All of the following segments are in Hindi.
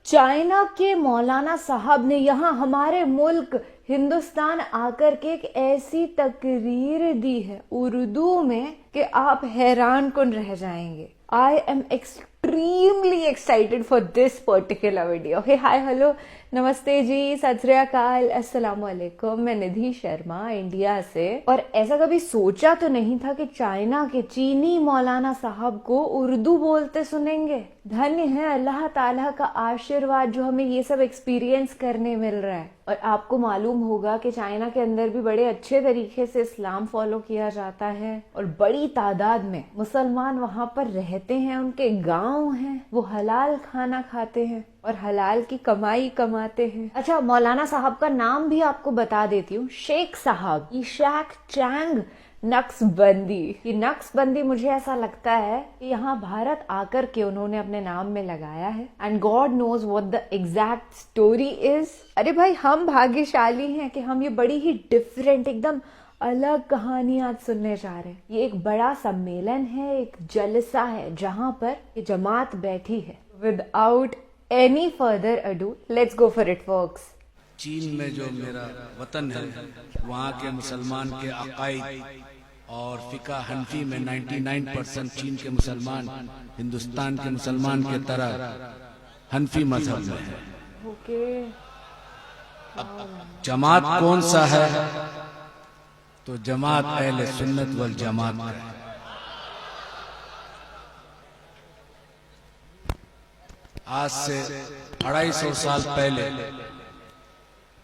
चाइना के मौलाना साहब ने यहाँ हमारे मुल्क हिंदुस्तान आकर के एक ऐसी तकरीर दी है उर्दू में कि आप हैरान कुन रह जाएंगे। I am extremely excited for this particular video. Hey hi hello नमस्ते जी, सत श्री अकाल, अस्सलाम वालेकुम। मैं निधि शर्मा इंडिया से। और ऐसा कभी सोचा तो नहीं था कि चाइना के चीनी मौलाना साहब को उर्दू बोलते सुनेंगे। धन्य है अल्लाह ताला का आशीर्वाद जो हमें ये सब एक्सपीरियंस करने मिल रहा है। और आपको मालूम होगा कि चाइना के अंदर भी बड़े अच्छे तरीके से इस्लाम फॉलो किया जाता है और बड़ी तादाद में मुसलमान वहाँ पर रहते हैं, उनके गांव हैं, वो हलाल खाना खाते हैं और हलाल की कमाई कमाते हैं। अच्छा, मौलाना साहब का नाम भी आपको बता देती हूँ, शेख साहब इशाक चैंग नक्शबंदी। ये नक्शबंदी मुझे ऐसा लगता है कि यहाँ भारत आकर के उन्होंने अपने नाम में लगाया है। And God knows what the exact story is. अरे भाई, हम भाग्यशाली हैं कि हम ये बड़ी ही डिफरेंट, एकदम अलग कहानी आज सुनने जा रहे हैं। ये एक बड़ा सम्मेलन है, एक जलसा है जहाँ पर ये जमात बैठी है। Without any further ado, let's go for it folks। चीन में जो मेरा वतन है, वहाँ के मुसलमान के अकायद और फिका हनफी में 99% चीन के मुसलमान हिंदुस्तान के मुसलमान के तरह हनफी मजहब में है। जमात कौन सा है? तो जमात अहले सुन्नत वल जमात है। आज से 250 साल पहले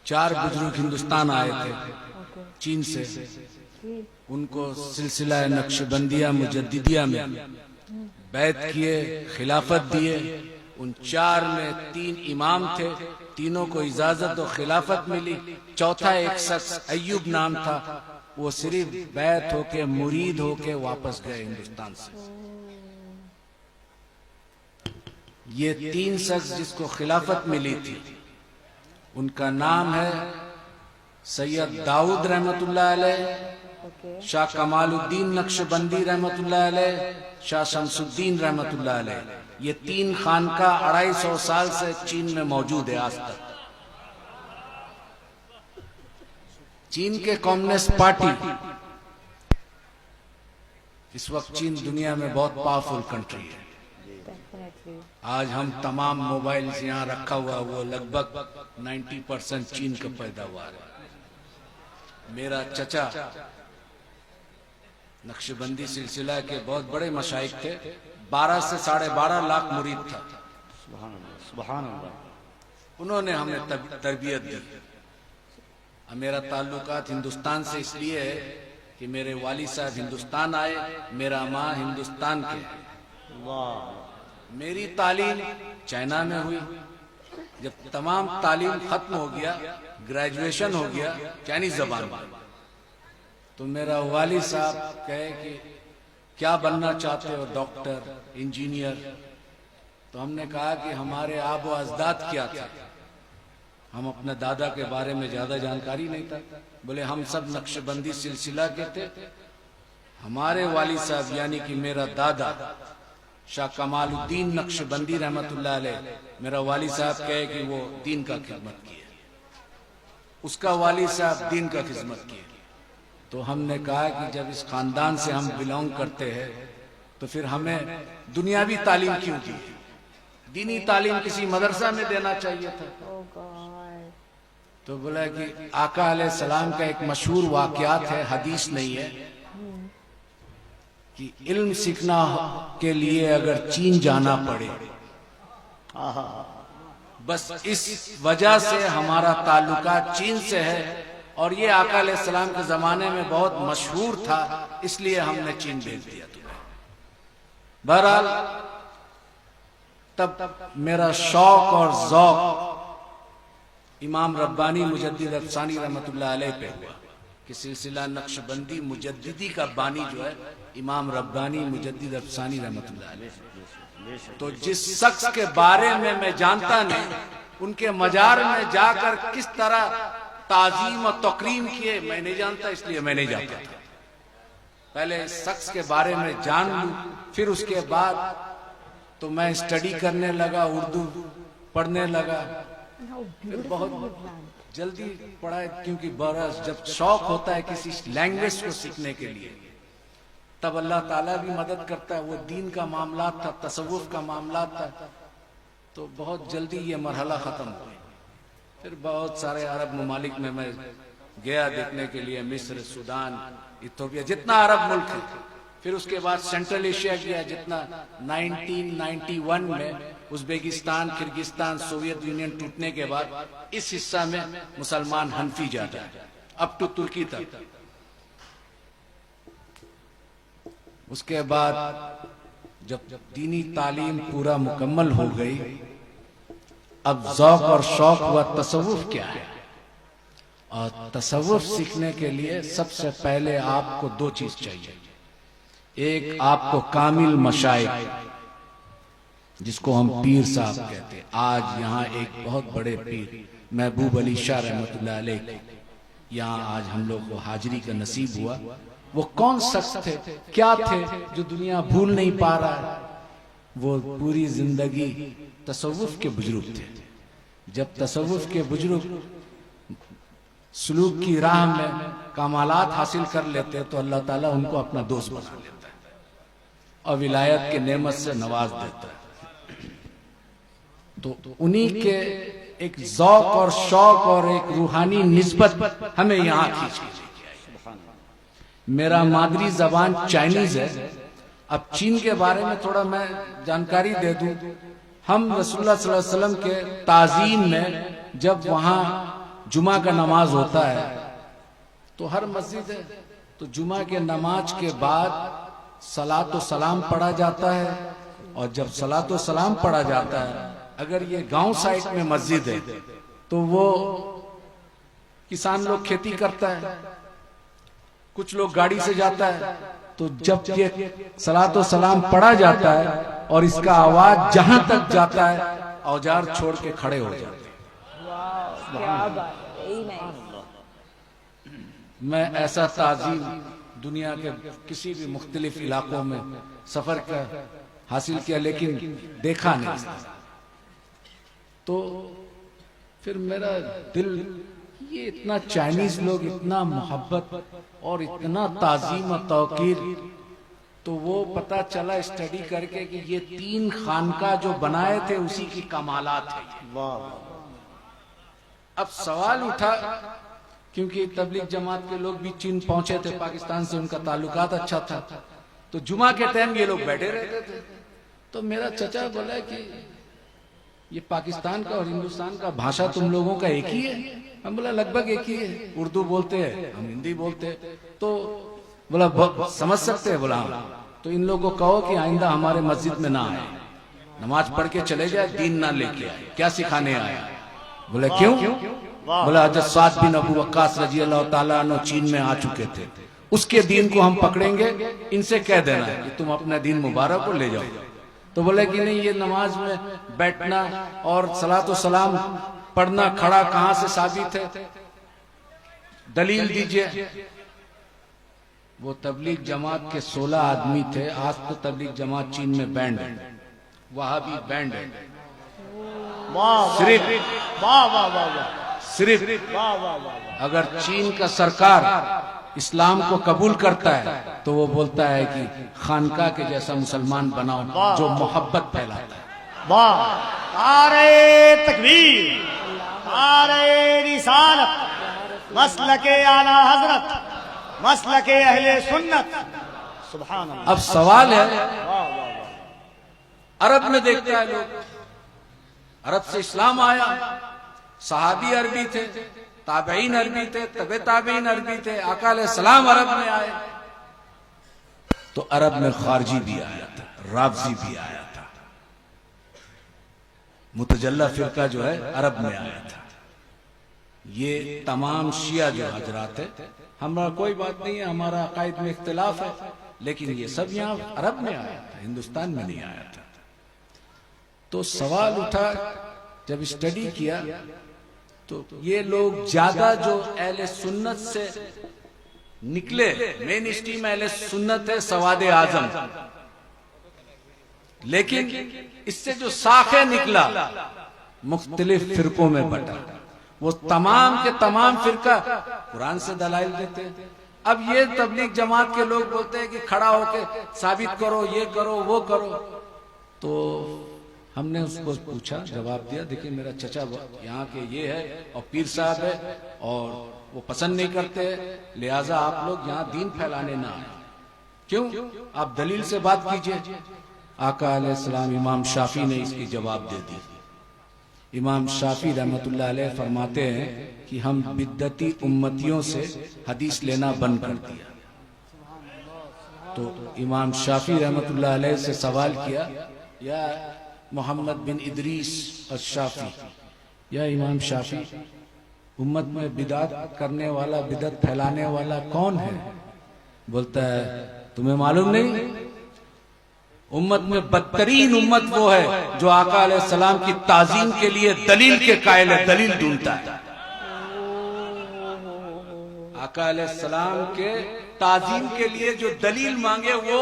4 बुजुर्ग हिंदुस्तान आए थे चीन से। उनको सिलसिला नक्शबंदिया मुजद्दिदिया में बैत किए, खिलाफत दिए। उन 4 में 3 इमाम थे, तीनों को इजाजत और खिलाफत मिली। चौथा एक शख्स अय्यूब नाम था, वो सिर्फ बैत होके मुरीद होके वापस गए हिंदुस्तान से। ये 3 शख्स जिसको खिलाफत मिली थी, उनका नाम है सैयद दाऊद रहमतुल्लाह अलैह, शाह कमालुद्दीन नक्शबंदी रहमतुल्लाह अलैह, शाह शमसुद्दीन रहमतुल्लाह अलैह। ये 3 खानका 250 साल से चीन में मौजूद है आज तक। चीन के कम्युनिस्ट पार्टी इस वक्त चीन दुनिया में बहुत पावरफुल कंट्री है। आज हम तमाम मोबाइल यहाँ रखा हुआ वो लगभग 90% चीन का पैदावार है। मेरा चचा नक्शबंदी सिलसिला के बहुत बड़े मशाइख थे। 12 से 12.5 लाख मुरीद था। सुभान अल्लाह। उन्होंने हमें तरबियत दी। मेरा ताल्लुकात हिंदुस्तान से इसलिए है कि मेरे वाली साहब हिंदुस्तान आए, मेरा माँ हिंदुस्तान के। मेरी तालीम चाइना में हुई। जब तमाम तालीम खत्म हो गया, ग्रेजुएशन हो गया चाइनीज जबान में, तो मेरा वाली साहब कहे कि क्या बनना चाहते हो? Doctor, engineer. तो हमने कहा कि हमारे आबो अजदाद क्या था, हम अपने दादा के बारे में ज्यादा जानकारी नहीं था। बोले हम सब नक्शबंदी सिलसिला के थे। हमारे वाली साहब यानी कि मेरा दादा शाह कमालुद्दीन नक्शबंदी रहमतुल्लाह अलैह, मेरा वाली साहब कहे कि वो दीन का खिदमत किए, उसका वाली साहब दीन का खिदमत किए। तो हमने कहा कि जब इस खानदान से हम बिलोंग करते हैं तो फिर हमें दुनियावी तालीम क्यों दी? दीनी तालीम किसी मदरसा में देना चाहिए था। तो बोला कि आका अलैहिस्सलाम का एक मशहूर वाकयात है, हदीस नहीं है, कि इल्म सीखना के लिए अगर चीन जाना पड़े, बस इस वजह से हमारा ताल्लुका चीन से है। और ये आका अलैहिस्सलाम के जमाने में बहुत मशहूर था, इसलिए हमने चीन भेज दिया तुम्हें। बहरहाल तब मेरा शौक और ज़ौक इमाम रब्बानी मुजद्दिद अफसानी रहमतुल्लाह अलैह पे हुआ कि सिलसिला नक्शबंदी मुजद्दिदी का बानी जो है इमाम रब्बानी मुजद्दिद अफसानी रहमतुल्लाह अलैह। तो जिस शख्स के बारे में मैं जानता नहीं, उनके मजार में जाकर किस तरह ताजीम और तकरीम किए मैं नहीं जानता, इसलिए मैं नहीं जाता था। पहले इस शख्स के बारे में जान लूं, फिर उसके बाद तो मैं स्टडी करने लगा उर्दू। पढ़ने लगा, फिर बहुत जल्दी पढ़ा, क्योंकि बरस जब शौक होता है किसी लैंग्वेज को सीखने के लिए तब अल्लाह ताला भी मदद करता है। वो दीन का मामला था, तसव्वुफ का मामला था, तो बहुत जल्दी ये मरहला खत्म हो गया। फिर बहुत सारे अरब ममालिक में मैं गया देखने के लिए, मिस्र, सूडान, इथियोपिया, जितना अरब मुल्क है। फिर उसके बाद सेंट्रल एशिया गया, जितना 1991 में उज्बेकिस्तान, किर्गिस्तान, सोवियत यूनियन टूटने के बाद इस हिस्सा में मुसलमान हनफी ज्यादा है, अप टू तुर्की तक। उसके बाद जब दीनी तालीम पूरा मुकम्मल हो गई, अब ज़ौक़ और शौक हुआ तसव्वुफ क्या है। और तसव्वुफ सीखने के लिए सबसे पहले आपको दो चीज चाहिए। एक आपको कामिल मशाइख, जिसको हम पीर साहब कहते हैं। आज यहाँ एक बहुत बड़े पीर महबूब अली शाह रहमतुल्लाह अलैह, यहाँ आज हम लोग को हाजिरी का नसीब हुआ। वो कौन शख्स थे, क्या थे, जो दुनिया भूल नहीं पा रहा है। वो पूरी जिंदगी तसव्वुफ के बुजुर्ग थे। जब तसव्वुफ के बुजुर्ग सुलूक की राह में कमालात हासिल कर लेते तो अल्लाह ताला उनको अपना दोस्त बना लेता है और विलायत के नेमत से नवाज देता है। तो उन्हीं के एक ज़ौक़ और शौक और एक रूहानी निस्बत हमें यहाँ खींच के लेके आई। मेरा मादरी जबान चाइनीज है। अब चीन के बारे में थोड़ा मैं जानकारी दे दूं। हम रसूलुल्लाह सल्लल्लाहु अलैहि वसल्लम के ताज़ीन में जब वहां जुमा का नमाज होता है तो हर मस्जिद है, तो जुमा के नमाज के बाद सलातो सलाम पढ़ा जाता है। और जब सलातो सलाम पढ़ा जाता है, अगर ये गांव साइड में मस्जिद है तो वो किसान लोग खेती करता है, कुछ लोग गाड़ी से जाता है। तो जब ये सलातो सलाम पढ़ा जाता है और इसका आवाज जहां तक जाता है, औजार छोड़ के खड़े हो जाते हैं। क्या बात है। मैं ऐसा ताज़ीम दुनिया के किसी भी मुख्तलिफ इलाकों में सफर कर हासिल किया, लेकिन देखा नहीं। तो फिर मेरा दिल, ये इतना चाइनीज लोग इतना मोहब्बत और इतना ताज़ीम और तौकीर, तो वो पता चला स्टडी करके कि ये 3 खानका जो बनाए थे उसी की कमालात है। अब सवाल उठा, क्योंकि तबलीग जमात के लोग भी चीन पहुंचे थे, पाकिस्तान से उनका ताल्लुकात अच्छा था, तो जुमा के टाइम ये लोग बैठे रहते थे। तो मेरा चचा बोला कि ये पाकिस्तान का और हिंदुस्तान का भाषा तुम लोगों का एक ही है। हम बोला लगभग एक ही है, उर्दू बोलते हैं, हम हिंदी बोलते हैं। तो बोला समझ सकते हैं। बोला तो इन लोगों को कहो कि आइंदा हमारे मस्जिद में ना आए, नमाज पढ़ के चले जाए, दीन ना लेके आए, क्या सिखाने आया। बोले क्यों? बोला हज़रत साद बिन अबू वक्कास रजी अल्लाह ताला अन्हु चीन में आ चुके थे, उसके दीन को हम पकड़ेंगे, इनसे कह देना है कि तुम अपना दीन मुबारक को ले जाओ। तो बोले कि नहीं, ये नमाज में बैठना और सलातो सलाम पढ़ना खड़ा कहां से साबित है, दलील दीजिए। वो तबलीग जमात के 16 आदमी थे। आज तो तबलीग जमात चीन में बैंड है, वहाबी बैंड है। सिर्फ अगर चीन का सरकार इस्लाम को कबूल करता है तो वो बोलता है कि खानका के जैसा मुसलमान बनाओ जो मोहब्बत फैलाता है। नारे तकबीर, नारे रिसालत, मसलके आला हजरत, मसलके अहले सुन्नत। सुभान अल्लाह। अब सवाल है, अरब में देखता है लोग, अरब से इस्लाम आया, सहाबी अरबी थे, ताबईन अरबी थे, तबे ताबईन अरबी थे, आका अलैहिस्सलाम अरब में आए। तो अरब में खारजी भी आया था, राफजी भी आया था, मुतजल्ला फिरका जो है अरब में आया था। ये तमाम शिया जो हजरात है, हमारा कोई बात नहीं है, हमारा अकायद में इख्तिलाफ है, लेकिन ये सब यहाँ अरब में आया था, हिंदुस्तान में नहीं आया था। तो सवाल उठा, जब स्टडी किया तो ये लोग ज्यादा जो अहले सुन्नत से निकले, मेन स्ट्रीम अहले सुन्नत है सवादे आजम, लेकिन इससे जो साखे निकला मुख्तलिफ फिरकों में बटा। वो तमाम के तमाम फिरका कुरान से दलाइल देते हैं। अब ये तबलीग जमात के लोग बोलते हैं कि खड़ा होके साबित करो, ये करो, वो करो। तो हमने उसको पूछा, जवाब दिया, देखिए मेरा चचा यहाँ के ये है और पीर साहब है और वो पसंद नहीं करते, लिहाजा आप लोग यहाँ दीन फैलाने ना आए। क्यों? आप दलील से बात कीजिए। आका अलैहिस्सलाम इमाम शाफी ने इसकी जवाब दे दी। इमाम शाफी रहमतुल्लाह अलैह फरमाते हैं कि हम बिद्दती उम्मतियों से हदीस लेना बंद कर दिया। तो इमाम शाफी रहमतुल्लाह अलैह से सवाल किया, या मोहम्मद बिन इदरीस अश-शाफी, या इमाम शाफी, उम्मत में बिदअत करने वाला, बिदअत फैलाने वाला कौन है? बोलता है तुम्हें मालूम नहीं? उम्मत में बदतरीन उम्मत वो है जो आका अलैहिस्सलाम की ताजीम के लिए दलील के कायल है, दलील ढूंढता है। आका अलैहिस्सलाम के ताजीम के लिए जो दलील मांगे वो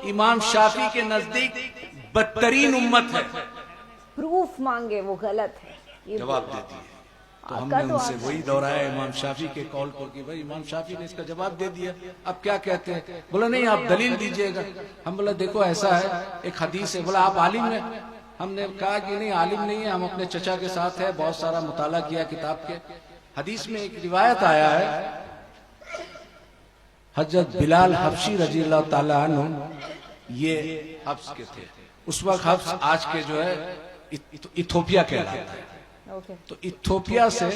इमाम शाफी के नजदीक बदतरीन उम्मत है। प्रूफ मांगे वो गलत है, ये जवाब देती है। तो हमने उनसे वही दोहराया इमाम शाफी के कॉल को कि भाई इमाम शाफी ने इसका जवाब दे दिया, अब क्या कहते हैं? बोला नहीं आप दलील दीजिएगा। हम बोला देखो ऐसा है, एक हदीस है। बोला आप आलिम हैं? हमने कहा कि नहीं आलिम नहीं है, हम अपने चचा के साथ है, बहुत सारा मुताला किया किताब के। हदीस में एक रिवायत आया है, हजरत बिलाल हबशी रज़ियल्लाहु ताला अन्हु ये हब्स के थे। उस वक्त हब्स आज के जो है इथोपिया कहलाता है। तो इथोपिया से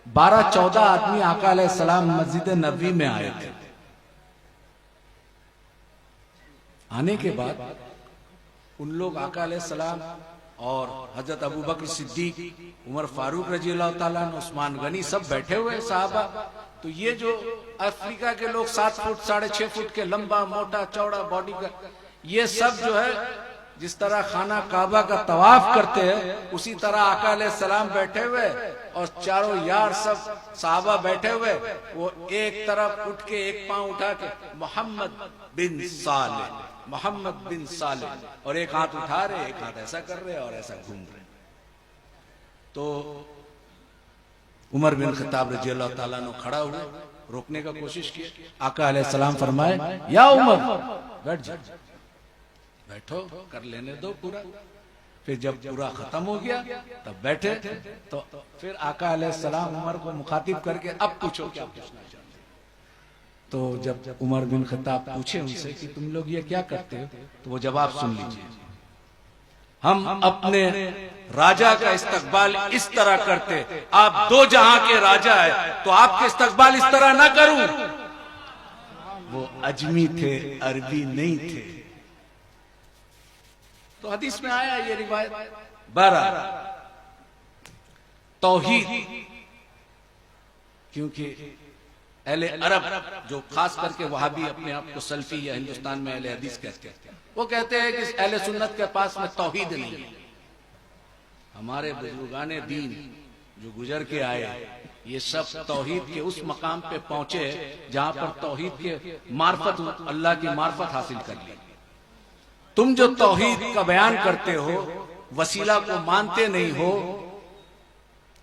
12-14 आदमी आका अलैहिस्सलाम मस्जिद नबवी में आए थे। आने के बाद उन लोग आका अलैहिस्सलाम और हजरत अबू बकर सिद्दीक, उमर फारूक रज़ियल्लाहु ताला अन्हु, उस्मान गनी सब बैठे हुए साहबा। तो ये जो अफ्रीका के लोग 7 फुट 6.5 फुट के लंबा मोटा चौड़ा बॉडी का, ये सब जो है जिस तरह खाना काबा का तवाफ करते हैं उसी तरह आका अलैहिस्सलाम बैठे हुए और चारों यार सब साहबा बैठे हुए। वो एक तरफ उठ के एक पांव उठा के मोहम्मद बिन साले, मोहम्मद बिन साले, और एक हाथ उठा रहे, एक हाथ ऐसा कर रहे और ऐसा घूम रहे। तो उमर बिन खत्ताब रज़ियल्लाहु ताला अन्हु खड़ा हुए, रोकने का कोशिश की। आका अलैहिस्सलाम फरमाए, या उमर बैठ जा, बैठो, कर लेने दो पूरा। फिर जब पूरा खत्म हो गया तब बैठे। तो फिर आका अलैहिस्सलाम उमर को मुखातिब करके अब पूछो क्या पूछना चाहते। तो जब उमर बिन खत्ताब पूछे उनसे कि तुम लोग ये क्या करते हो, तो वो जवाब सुन लीजिए, हम अपने राजा का इस्तकबाल इस तरह करते, आप 2 जहां के राजा है तो आपके इस्तकबाल इस तरह ना करूं। वो अजमी थे, अरबी नहीं थे। तो हदीस में आया ये रिवायत। 12 तौहीद, क्योंकि अहले अरब जो खास करके वहाबी अपने आप को सल्फी या हिंदुस्तान में अहले हदीस कहते हैं, वो कहते हैं कि अहले सुन्नत के पास में तौहीद नहीं है। हमारे बुजुर्गाने दीन जो गुजर के आए ये सब तौहीद के उस मकाम पे पहुंचे जहां पर तौहीद के मार्फत, अल्लाह की मार्फत हासिल कर ली। तुम जो तौहीद का बयान करते हो, वसीला को मानते नहीं हो,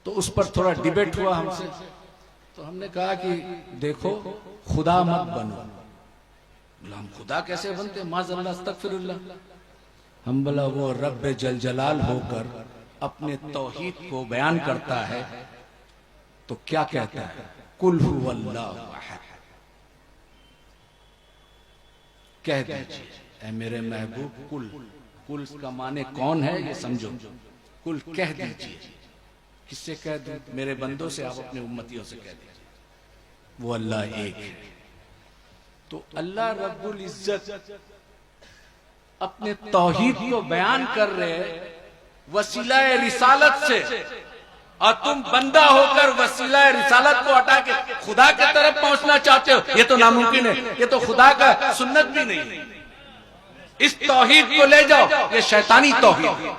तो उस पर थोड़ा डिबेट हुआ हमसे। तो हमने कहा कि देखो खुदा मत बनो। बोला हम खुदा कैसे बनते, माज़अल्लाह अस्तगफिरुल्लाह। हम बोला वो रब्बे जल जलाल होकर अपने तौहीद को बयान करता है तो क्या कहता है, कुल हुवल्लाहु अहद, कह दीजिए ऐ मेरे महबूब कुल। कुल का माने कौन है ये समझो, कुल कह दीजिए। किससे कह दूं? मेरे बंदों से, आप अपने उम्मतियों से कह दीजिए वो अल्लाह एक है। तो अल्लाह रब्बुल इज्जत अपने तौहीद को बयान कर रहे वसीला रिसालत से, और तुम बंदा होकर वसीला रिसालत को हटा के खुदा की तरफ पहुंचना चाहते हो। ये तो नामुमकिन है, ये तो खुदा का सुन्नत भी नहीं है। इस तौहीद को ले जाओ, ये शैतानी तौहीद है।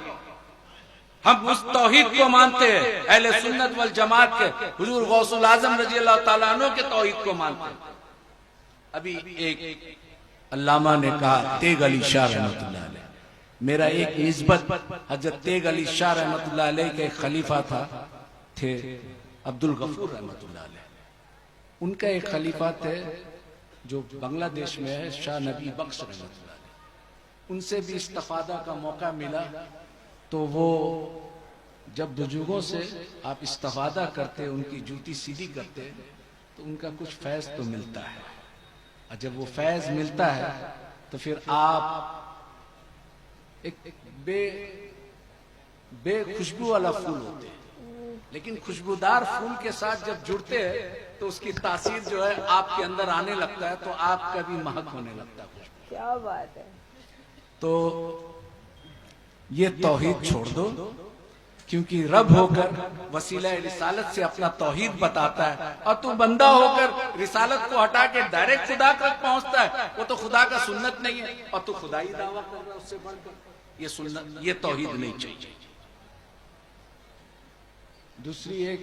हम उस तौहीद को मानते हैं, अहले सुन्नत वल जमात के हुजूर गौसुल आजम रज़ियल्लाहु ताला अन्हु के तौहीद को मानते हैं। अभी एक अल्लामा ने कहा, तेग अली शाह रहमतुल्लाह अलैह, मेरा एक निस्बत हजरत तेग अली शाह रहमतुल्लाह अलैह के एक खलीफा थे अब्दुल गफूर रहमतुल्लाह अलैह। उनका एक खलीफा थे जो बांग्लादेश में है, शाह नबी बख्श रहमतुल्लाह अलैह। उनसे भी इस्तिफादा का मौका मिला। तो वो जब बुजुर्गों से आप इस्तिफादा करते, उनकी जूती सीधी करते, तो उनका कुछ फैज तो मिलता है। और जब वो फैज मिलता है तो फिर आप एक खुशबू वाला फूल होते हैं, लेकिन खुशबूदार फूल के साथ जब जुड़ते हैं तो उसकी तासीर जो है आपके अंदर आने लगता है, तो आपका भी महक होने लगता है। क्या बात है। तो ये तौहीद छोड़ दो, क्योंकि रब होकर वसीला रिसालत से अपना तौहीद बताता है, और तू बंदा होकर रिसालत को हटा के डायरेक्ट खुदा तक पहुंचता है। वो तो खुदा का सुन्नत नहीं है, और तू खुदाई दावा कर रहा है उससे बढ़कर। ये सुन्नत, ये तौहीद नहीं चाहिए। दूसरी एक,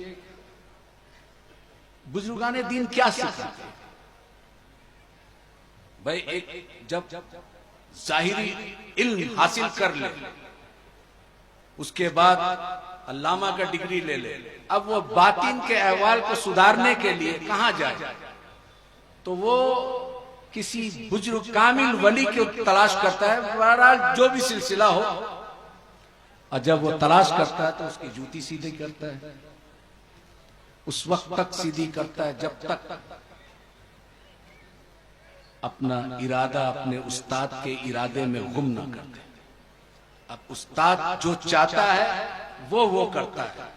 बुजुर्गाने दीन क्या सिखाते हैं भाई? एक जब जाहिरी इल्म हासिल कर ले, उसके बाद अल्लामा का डिग्री ले ले, अब वो बातिन के अहवाल को सुधारने के लिए कहां जाए? तो वो किसी बुजुर्ग कामिल वली की तलाश करता है। बहरहाल जो भी सिलसिला हो, और जब वो तलाश करता है तो उसकी जूती सीधी करता है। उस वक्त तक सीधी करता है जब तक अपना इरादा अपने उस्ताद के इरादे में गुम ना कर दे। अब उस्ताद जो चाहता है वो करता है।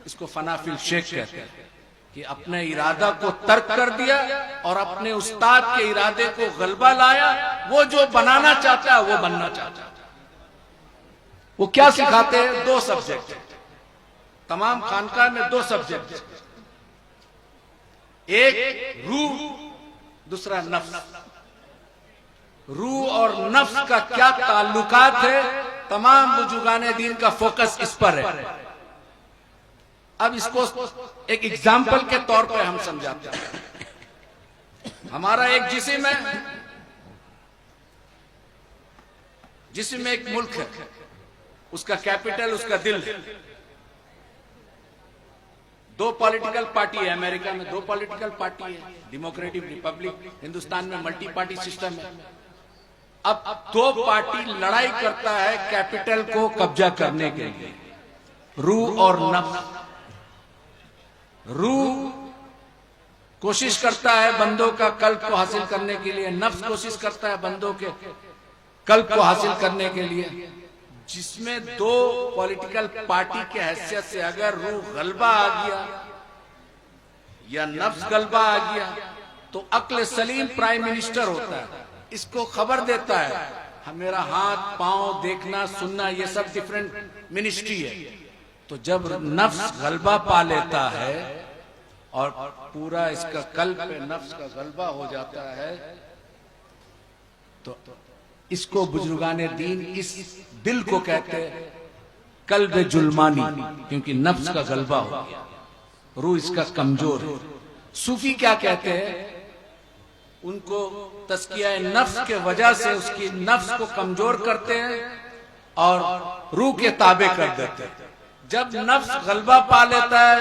इसको फनाफिल शेख कहते हैं कि अपने इरादा को तर्क कर दिया और अपने उस्ताद के इरादे को गलबा लाया। वो जो बनाना चाहता है वो बनना चाहता है। वो क्या सिखाते हैं? 2 सब्जेक्ट। तमाम खानका में 2 सब्जेक्ट, एक रूह, दूसरा नफ्स। रूह और नफ्स का क्या ताल्लुकात है, तमाम बुजुर्गाने दीन का फोकस इस पर है। अब इसको एक एग्जाम्पल के तौर पर हम समझाते हैं। हमारा एक जिस्म है, जिस्म में एक मुल्क है, उसका कैपिटल उसका दिल है। 2 पॉलिटिकल पार्टी है अमेरिका में, 2 पॉलिटिकल पार्टी है, डेमोक्रेटिक रिपब्लिक। हिंदुस्तान में मल्टी पार्टी सिस्टम है। अब 2 पार्टी लड़ाई करता है कैपिटल को कब्जा करने के लिए, रूह और नफ्स। रूह कोशिश करता है बंदों का कल्ब को हासिल करने के लिए, नफ्स कोशिश करता है बंदों के कल्ब को हासिल करने के लिए। जिसमें 2 पॉलिटिकल पार्टी के हैसियत से अगर रूह गलबा आ गया या नफ्स गलबा आ गया, तो अक्ल सलीम प्राइम मिनिस्टर होता है, इसको खबर देता है मेरा हाथ पांव देखना सुनना ये सब डिफरेंट मिनिस्ट्री है। तो जब नफ्स गलबा पा लेता है और पूरा इसका कल्ब पे नफ्स का गलबा हो जाता है, तो इसको बुजुर्गाने दीन इस दिल को कहते हैं कल्ब जुल्मानी, क्योंकि नफ्स का गलबा हो गया, रूह इसका कमजोर है। सूफी क्या कहते हैं? उनको तस्किया नफ्स के वजह से उसकी नफ्स को कमजोर करते हैं और रूह के ताबे कर देते हैं। जब नफ्स गलबा पा लेता है,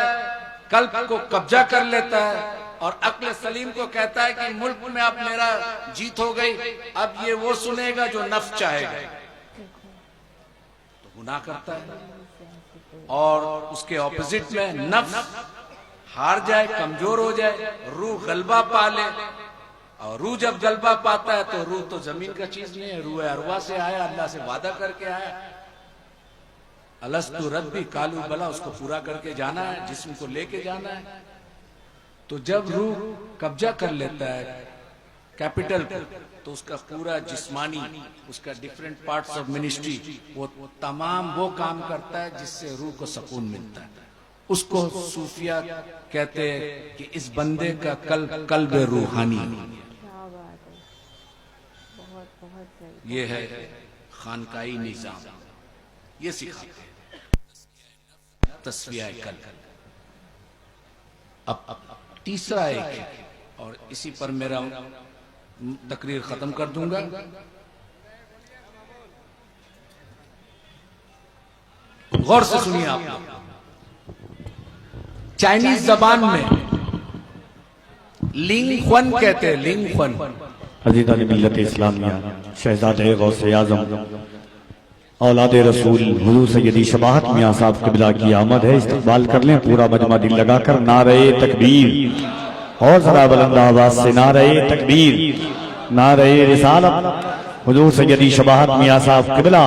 कल्ब को कब्जा कर लेता है और अक्ल सलीम को कहता है कि मुल्क में अब मेरा जीत हो गई, अब ये वो सुनेगा जो नफ्स चाहेगा, तो गुनाह करता है। और उसके ऑपोजिट में नफ्स हार जाए, कमजोर हो जाए, रूह गलबा पा ले। और रूह जब गलबा पाता है तो रूह तो जमीन का चीज नहीं है, रूह अरवा से आया, अल्लाह से वादा करके आया। अलस्तु रब्बी कालू बला, उसको पूरा करके जाना है, जिस्म को लेके जाना है। तो जब रूह कब्जा कर लेता है कैपिटल को, तो उसका पूरा जिस्मानी, उसका डिफरेंट पार्ट्स ऑफ मिनिस्ट्री, वो तमाम वो काम करता है जिससे रूह को सुकून मिलता है। उसको सूफिया कहते हैं कि इस बंदे का कल्ब रूहानी। ये है खानकाई निजाम, ये सिखाते हैं तस्फिया कल्ब। अब तीसरा एक है, और इसी पर मेरा तकरीर खत्म कर दूंगा। गौर से सुनिए आप लोग। चाइनीज जबान में लिंगख्वन कहते हैं, लिंगख्वन। अज़ीज़ान मिल्लत इस्लामिया, शहज़ादे गौसे आज़म औलाद रसूल हुज़ूर सय्यदी शबाहत मियां साहब क़िबला की आमद है। इस्तक़बाल कर लें पूरा मजमा दिल लगाकर। नारे तकबीर, और जरा बुलंद आवाज से नारे तकबीर, नारे रिसालत। हुज़ूर सय्यदी शबाहत मियां साहब क़िबला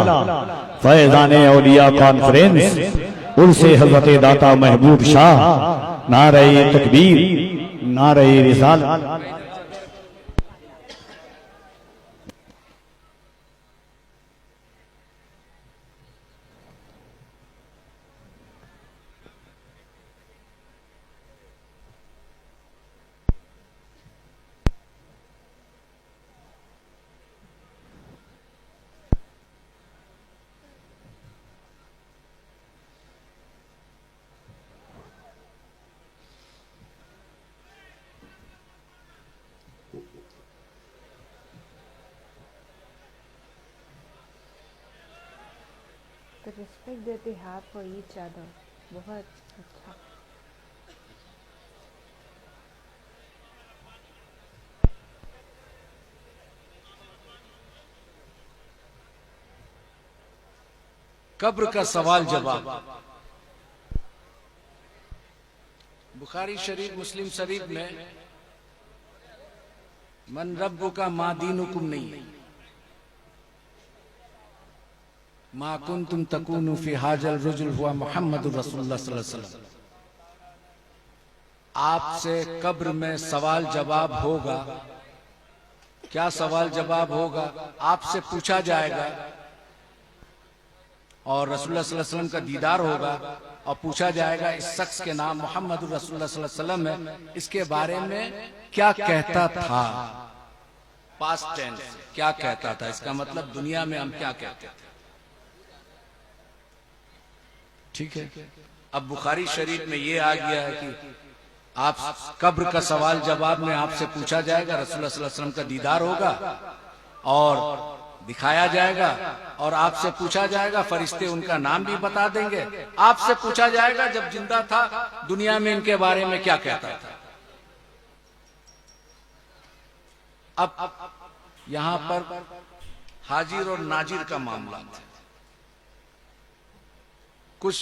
फैज़ाने औलिया कॉन्फ्रेंस उर्से हज़रत दाता महबूब शाह। नारे तकबीर, नारे रिसालत। The respect that they have for each other, बहुत अच्छा। कब्र का सवाल जवाब। बुखारी शरीफ, मुस्लिम शरीफ में मन रब्बुका मा दीनुकुम नहीं है। मा कुंतुम तकूनु फी हाजल रजुल हुआ मुहम्मदुर रसूलुल्लाह सल्लल्लाहु अलैहि वसल्लम। आपसे कब्र में सवाल जवाब होगा। क्या सवाल जवाब होगा? आपसे पूछा जाएगा और रसूलुल्लाह सल्लल्लाहु अलैहि वसल्लम का दीदार होगा और पूछा जाएगा इस शख्स के नाम मुहम्मदुर रसूलुल्लाह सल्लल्लाहु अलैहि वसल्लम है, इसके बारे में क्या कहता था। पास्ट टेंस, क्या कहता था, इसका मतलब दुनिया में हम क्या कहते थे। ठीक है। अब बुखारी शरीफ में ये आ गया है कि आप कब्र का सवाल जवाब में आपसे पूछा जाएगा, रसूलुल्लाह सल्लल्लाहु अलैहि वसल्लम का दीदार होगा और दिखाया जाएगा और आपसे पूछा जाएगा, फरिश्ते उनका नाम भी बता देंगे। आपसे पूछा जाएगा जब जिंदा था दुनिया में इनके बारे में क्या कहता था। अब यहां पर हाजिर और नाजिर का मामला था। कुछ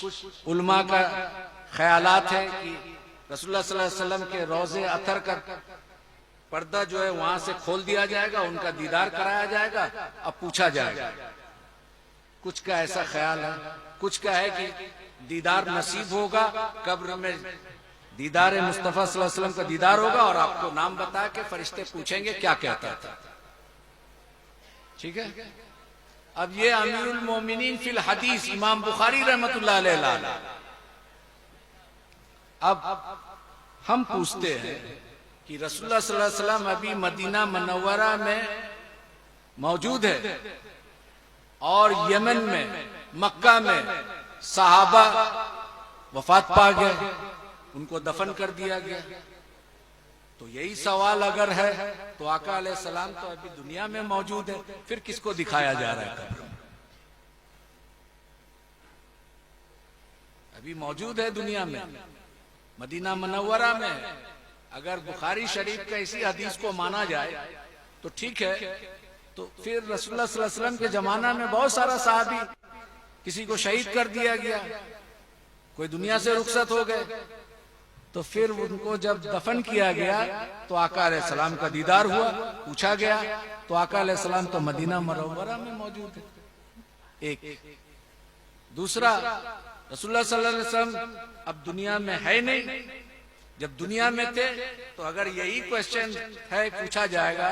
उलमा का ख्यालात है कि रसूलुल्लाह सल्लल्लाहु अलैहि वसल्लम के रोज़े अतर का पर्दा जो है वहां से खोल दिया जाएगा, उनका दीदार कराया जाएगा, अब पूछा जाएगा। कुछ का ऐसा ख्याल है, कुछ का है कि दीदार नसीब होगा, कब्र में दीदार मुस्तफा सल्लल्लाहु अलैहि वसल्लम का दीदार होगा और आपको नाम बता के फरिश्ते पूछेंगे क्या कहता था। ठीक है। अब ये अमीरुल मोमिनीन फिल हदीस इमाम बुखारी रहमतुल्लाह अलैह। अब हम पूछते हैं कि रसूलुल्लाह सल्लल्लाहु अलैहि वसल्लम अभी मदीना मुनव्वरा में मौजूद है और यमन में, मक्का में सहाबा वफात पा गए, उनको दफन कर दिया गया। तो यही सवाल अगर है तो आका अलैहिस्सलाम तो अभी दुनिया में मौजूद है, फिर किसको दिखाया जा रहा है कब्र में? अभी मौजूद है दुनिया में, मदीना मुनव्वरा में। अगर बुखारी शरीफ का इसी हदीस को माना जाए तो ठीक है, तो फिर रसूलुल्लाह सल्लल्लाहु अलैहि वसल्लम के जमाना में बहुत सारा सहाबी, किसी को शहीद कर दिया गया, कोई दुनिया से रुखसत हो गए, तो फिर उनको जब दफन किया गया तो आका अलैहिस्सलाम का दीदार हुआ, पूछा गया तो आका अलैहिस्सलाम तो मदीना मुनव्वरा में मौजूद है। एक दूसरा, रसूलुल्लाह सल्लल्लाहु अलैहि वसल्लम अब दुनिया में है नहीं। जब दुनिया में थे तो अगर यही क्वेश्चन है पूछा जाएगा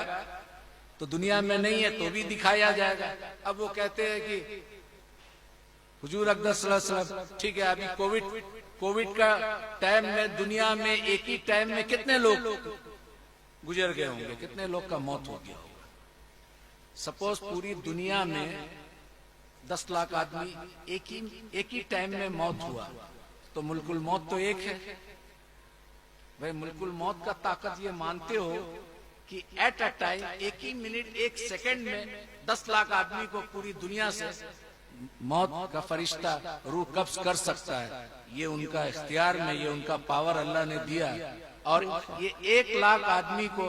तो दुनिया में नहीं है तो भी दिखाया जाएगा। अब वो कहते हैं कि हुजूर अक़दस सल्लल्लाहु अलैहि वसल्लम, ठीक है, अभी कोविड का टाइम में दुनिया में एक ही टाइम में कितने लोग गुजर गए होंगे, कितने लोग का मौत हो गया होगा। सपोज पूरी दुनिया में 10 लाख आदमी एक ही टाइम में मौत हुआ तो मुल्कुल मौत तो एक है। भाई मुल्कुल मौत का ताकत ये मानते हो कि एट अ टाइम, एक ही मिनट, एक सेकंड में 10 लाख आदमी को पूरी दुनिया से मौत का फरिश्ता रूह कब्ज कर सकता है, ये उनका इख्तियार में, ये उनका पावर अल्लाह ने दिया। और ये 1 लाख आदमी को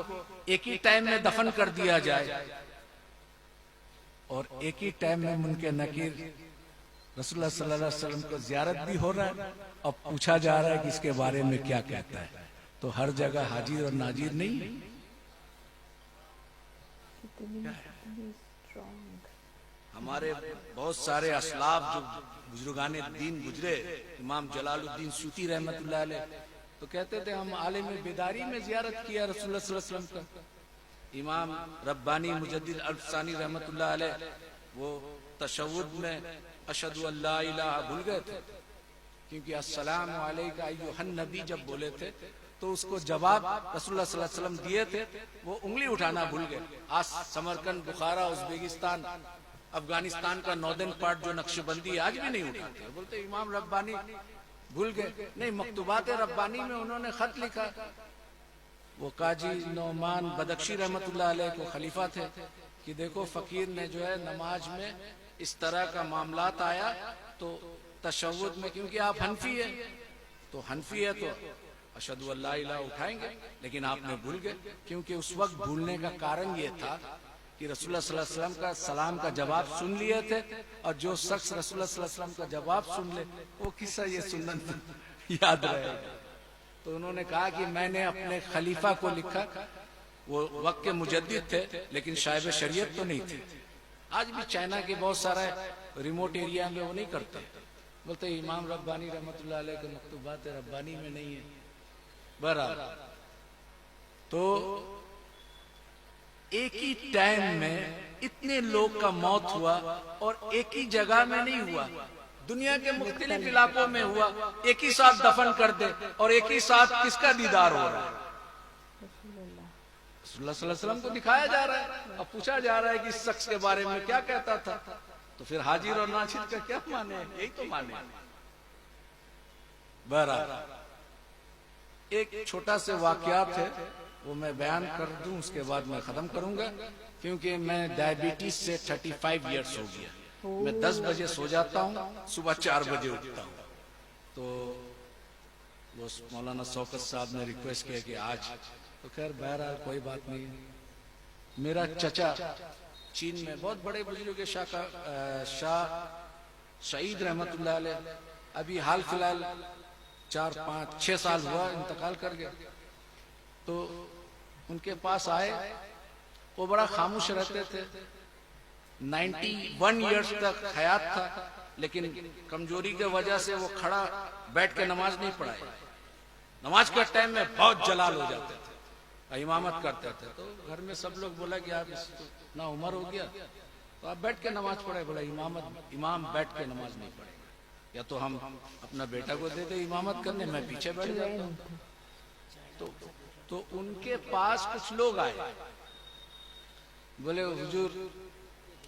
एक ही टाइम में दफन कर दिया जाए और एक ही टाइम में मुनके नकीर रसूलुल्लाह सल्लल्लाहु अलैहि वसल्लम को जियारत भी हो रहा है और पूछा जा रहा है कि इसके बारे में क्या कहता है। तो हर जगह हाजिर और नाजिर नहीं है। हमारे बहुत सारे असलाफ जो बुजुर्गाने दीन गुजरे, इमाम जलालुद्दीन सूती रहमतुल्लाह अलैह, तो कहते थे हम आलिम बेदारी में जियारत किया रसूलुल्लाह सल्लल्लाहु अलैहि वसल्लम का। इमाम रब्बानी मुजद्दिद अल्फसानी रहमतुल्लाह अलैह वो तशव्वुद में अशहदु अल्ला इलाहा भूल गए थे, क्योंकि अस्सलामु अलैका अय्युहन नबी जब बोले थे तो उसको जवाब रसूलुल्लाह सल्लल्लाहु अलैहि वसल्लम दिए थे, वो उंगली उठाना भूल गए। आज समरकंद, बुखारा, उज्बेकिस्तान, अफगानिस्तान का नॉर्दर्न पार्ट जो नक्शबंदी आज भी नहीं उठाते, बोलते इमाम रब्बानी भूल गए। नहीं, मकतूबात रब्बानी में उन्होंने खत लिखा। वो काजी नौमान बदख्शी रहमतुल्लाह अलैह को खलीफा थे कि देखो फकीर ने जो है नमाज में इस तरह का मामलात आया तो तशव्वुद में, क्योंकि आप हनफी है तो हनफी है तो अशहदु अल्ला इलाहा उठाएंगे, लेकिन आपने भूल गए। क्योंकि उस वक्त भूलने का कारण ये था कि रसूलुल्लाह सल्लल्लाहु अलैहि वसल्लम का सलाम का जवाब सुन लिए थे, और जो शख्स रसूलुल्लाह सल्लल्लाहु अलैहि वसल्लम का जवाब सुन ले वो किस्सा ये सुन्नत याद रहेगा। तो उन्होंने कहा कि मैंने अपने खलीफा को लिखा, वो वक्त के मुजद्दिद थे लेकिन साहिब शरीयत तो नहीं थे। आज भी चाइना के बहुत सारा रिमोट एरिया में वो नहीं करते, बोलते इमाम रब्बानी रहमतुल्लाह अलैह के मकतूबात रब्बानी में नहीं है। बराबर। तो एक ही टाइम में इतने लोग का मौत हुआ और एक ही जगह में नहीं हुआ, दुनिया के मुख्तलिफ इलाकों में हुआ। एक ही साथ दफन कर दे और एक ही साथ किसका दीदार हो रहा है? रसूलुल्लाह सल्लल्लाहु अलैहि वसल्लम को दिखाया जा रहा है और पूछा जा रहा है कि इस शख्स के बारे में क्या कहता था। तो फिर हाजिर और नाजिर का क्या माने? यही तो माने। बहरहाल एक छोटा से वाकयात है, वो मैं बयान कर दूं, उसके बाद मैं खत्म करूंगा, क्योंकि मैं डायबिटीज से 35 इयर्स हो गया। मैं 10 बजे सो जाता हूँ, सुबह 4 बजे उठता हूँ। तो वो मौलाना शौकत साहब ने रिक्वेस्ट किया कि आज, तो खैर बहरहाल कोई बात नहीं। मेरा चचा चीन में बहुत बड़े बुजुर्ग शाह शहीद रहमतुल्लाह अलैह, अभी हाल फिलहाल 4, 5, 6 साल हुआ इंतकाल कर गया। तो उनके पास आए, वो बड़ा खामोश रहते थे, 91 इयर्स तक हयात था, लेकिन कमजोरी के वजह से वो खड़ा बैठ के नमाज नहीं पढ़ाए। नमाज के टाइम में बहुत जलाल हो जाते थे, इमामत करते थे। तो घर में सब लोग बोला कि आप इतना उम्र हो गया तो आप बैठ के नमाज पढ़े। बोला इमाम बैठ के नमाज नहीं पढ़ेगा, या तो हम अपना बेटा को दे दे इमामत करने, मैं पीछे बैठ जाता हूँ। तो उनके पास कुछ लोग आए, बोले हुजूर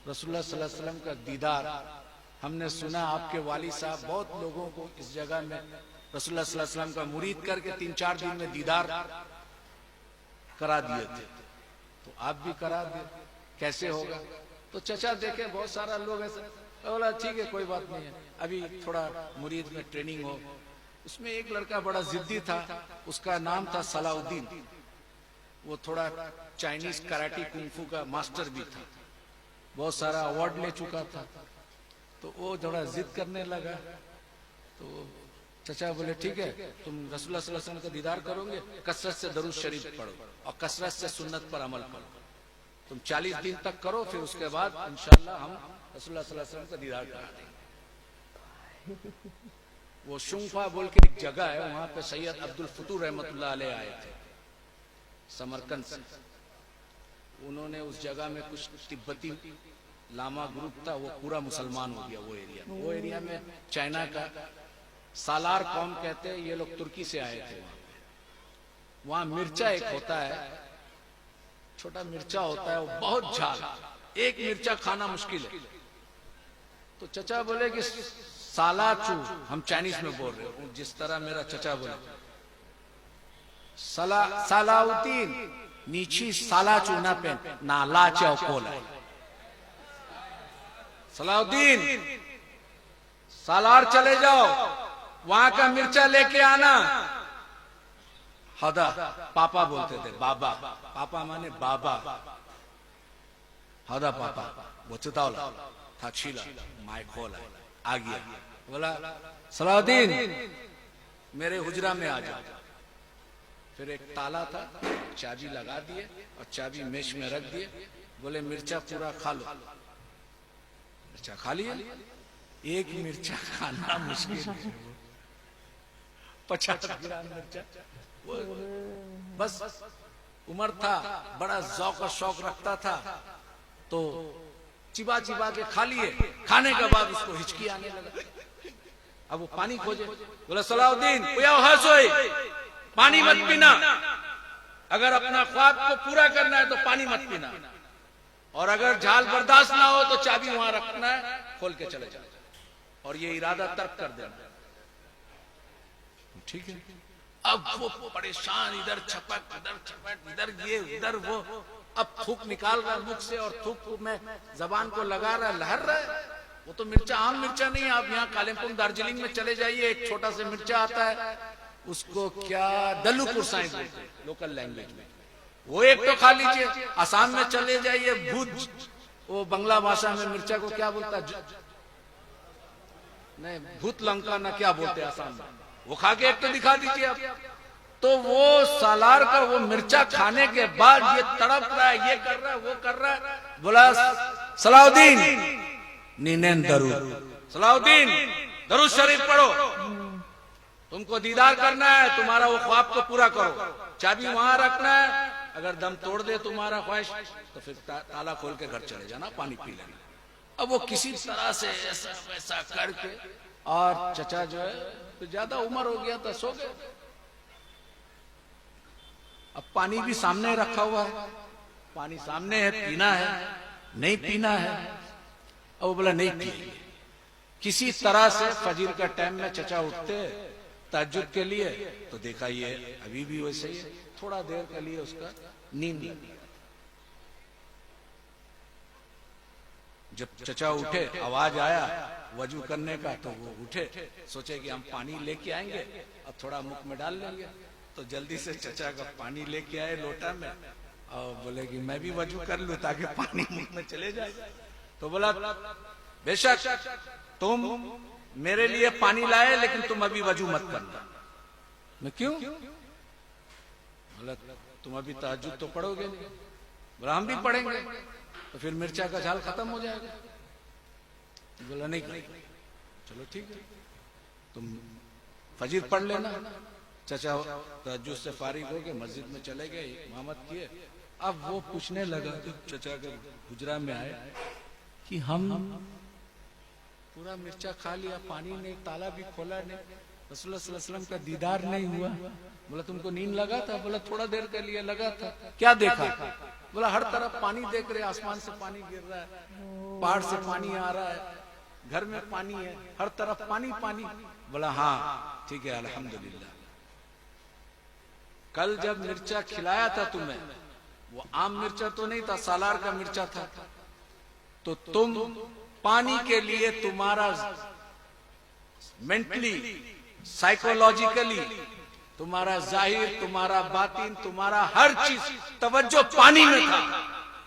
रसूलुल्लाह सल्लल्लाहु अलैहि वसल्लम का दीदार हमने सुना, आपके वाली साहब बहुत लोगों को इस जगह में रसूलुल्लाह सल्लल्लाहु अलैहि वसल्लम का मुरीद करके 3-4 दिन में दीदार करा दिए थे, तो आप भी करा दिए, कैसे होगा? तो चचा देखे बहुत सारा लोग ऐसे, बोला ठीक है कोई बात नहीं है, अभी थोड़ा मुरीद में ट्रेनिंग हो। उसमें एक लड़का बड़ा जिद्दी था, उसका नाम था सलाउद्दीन। वो थोड़ा चाइनीज कराटे कुंफू का मास्टर भी था, बहुत सारा अवार्ड ले चुका था। तो वो थोड़ा जिद करने लगा। तो चचा बोले ठीक है, तुम रसूलुल्लाह सल्लल्लाहु अलैहि वसल्लम का दीदार करोगे, कसरत से दरूद शरीफ पढ़ो और कसरत से सुन्नत पर अमल करो। तुम 40 दिन तक करो, फिर उसके बाद इंशाअल्लाह हम रसूलुल्लाह सल्लल्लाहु अलैहि वसल्लम का दीदार करा देंगे। वो शुंफा बोल के एक जगह है, वहां पे सैयद अब्दुल फतूह रहमतुल्लाह अलैह आए थे समरकंद से। उन्होंने उस जगह में कुछ तिब्बती लामा ग्रुप था, वो पूरा मुसलमान हो गया वो एरिया में। वो एरिया में चाइना का सालार कौम कहते हैं, ये लोग तुर्की से आए थे। वहां मिर्चा एक होता है, छोटा मिर्चा होता है, वो बहुत झाल, एक मिर्चा खाना मुश्किल है। तो चचा बोले कि सालाचू, हम चाइनीज में बोल रहे हो, जिस तरह मेरा चचा बोले सलाउद्दीन नीची सालाचू ना पेन ना लाचा कोला। सलाउद्दीन सालार चले जाओ, वहां का मिर्चा लेके आना। हदा पापा बोलते थे, बाबा, पापा माने बाबा, हदा पापा वो चुतावला था, छीला माय खोला आ गया, बोला सलाउद्दीन मेरे हुजरा में आ जाओ। फिर एक ताला था, चाबी लगा दिए और चाबी मेश में रख दिए, बोले मिर्चा पूरा खा लो। मिर्चा खा लिया, एक मिर्चा खाना मुश्किल, 50 ग्राम मिर्चा। बस उम्र था, बड़ा जौक और शौक रखता था, तो चिबा चिबा के खा लिए। खाने के बाद उसको हिचकी आने लगा, अब वो पानी खोजे। बोला सलाउद्दीन पानी मत पीना, अगर अपना ख्वाब को पूरा करना है तो पानी मत पीना, और अगर झाल बर्दाश्त ना हो तो चाबी वहां रखना है, खोल के चले जाओ, और ये इरादा तर्क कर देना। ठीक है। अब वो परेशान, इधर छपक इधर ये उधर वो, अब थूक निकाल रहा मुख से और थूक में जबान को लगा रहा, लहर रहा है। वो तो मिर्चा आम मिर्चा नहीं है। आप यहाँ कालिम्पोंग दार्जिलिंग में चले जाइए, एक छोटा सा मिर्चा आता है, उसको क्या दल्लू कुरसाई बोलते हैं लोकल लैंग्वेज में, वो एक तो खा लीजिए। आसाम में चले जाइए, भूज, वो बंगला भाषा में मिर्चा को क्या बोलता है, नहीं भूत लंका ना क्या बोलते हैं आसाम में, वो खा के एक तो दिखा दीजिए आप। तो वो सालार का वो मिर्चा खाने के बाद ये तड़प रहा है, ये कर रहा है, वो कर रहा है। बोला सलाउद्दीन नीनेन दरूद, सलाउद्दीन दरूद शरीफ पढ़ो, तुमको दीदार करना है, तुम्हारा वो ख्वाब को पूरा करो, चाबी वहां रखना है, अगर दम तोड़ दे तुम्हारा ख्वाहिश तो फिर ताला खोल के घर चले जाना, पानी पी लेना। अब वो किसी तरह से ऐसा वैसा करके, और चचा जो है तो ज्यादा उम्र हो गया था, सो गए। अब पानी भी सामने रखा हुआ है, पानी सामने है, पीना है नहीं पीना है। अब वो बोला नहीं पिए। किसी तरह से फजीर का टाइम में चचा उठते तहज्जुद के लिए, तो देखा ये अभी भी वैसे ही है, थोड़ा देर के लिए उसका नींद लगी। जब चचा उठे, आवाज आया वजू करने का, तो वो उठे, सोचे कि हम पानी लेके आएंगे, अब थोड़ा मुख में डाल लेंगे। तो जल्दी से चचा का पानी लेके आए लोटा में, और बोले कि मैं भी वजू कर लूं ताकि पानी मुख में चले जाए। तो बोला बेशक तुम मेरे लिए पानी लाए, लेकिन तुम अभी वजू मत करना। मैं क्यों? बोला तुम अभी तहज्जुद तो पढ़ोगे नहीं। बोला हम भी पढ़ेंगे, तो फिर मिर्चा का झाल खत्म हो जाएगा। बोला नहीं, चलो ठीक है, तुम फजीर पढ़ लेना। चचा तहज्जुद से फारिग हो गए, मस्जिद में चले गए, इमामत किए। अब वो पूछने लगा जब चचा के गुजरा में आए कि हम पूरा मिर्चा खा लिया, पानी नहीं, ताला भी खोला नहीं, रसूलुल्लाह सल्लल्लाहु अलैहि वसल्लम का दीदार नहीं हुआ। बोला तुमको नींद लगा था? बोला थोड़ा देर के लिए लगा था। क्या देखा? बोला हर तरफ पानी देख रहे, आसमान से पानी गिर रहा है, पहाड़ से पानी आ रहा है, घर में पानी है, हर तरफ पानी पानी। बोला हाँ ठीक है अल्हम्दुलिल्लाह। कल जब मिर्चा खिलाया था तुम्हें, वो आम मिर्चा तो नहीं था, सालार का मिर्चा था, तो तुम पानी के लिए तुम्हारा मेंटली, साइकोलॉजिकली, तुम्हारा जाहिर, तुम्हारा बातिन, तुम्हारा हर चीज तवज्जो पानी में था।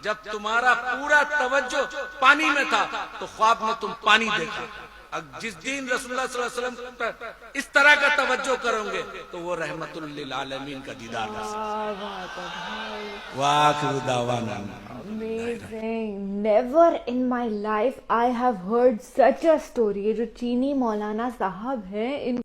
जब तुम्हारा पूरा तवज्जो पानी में था तो ख्वाब में तुम पानी देखा। अब जिस दिन रसूलुल्लाह सल्लल्लाहु अलैहि वसल्लम पर इस तरह का तवज्जो करोगे तो वो रहमतुल लिल आलमीन का दीदार Amazing. Never in my life I have heard such a story. ये जो चीनी मौलाना साहब हैं, इन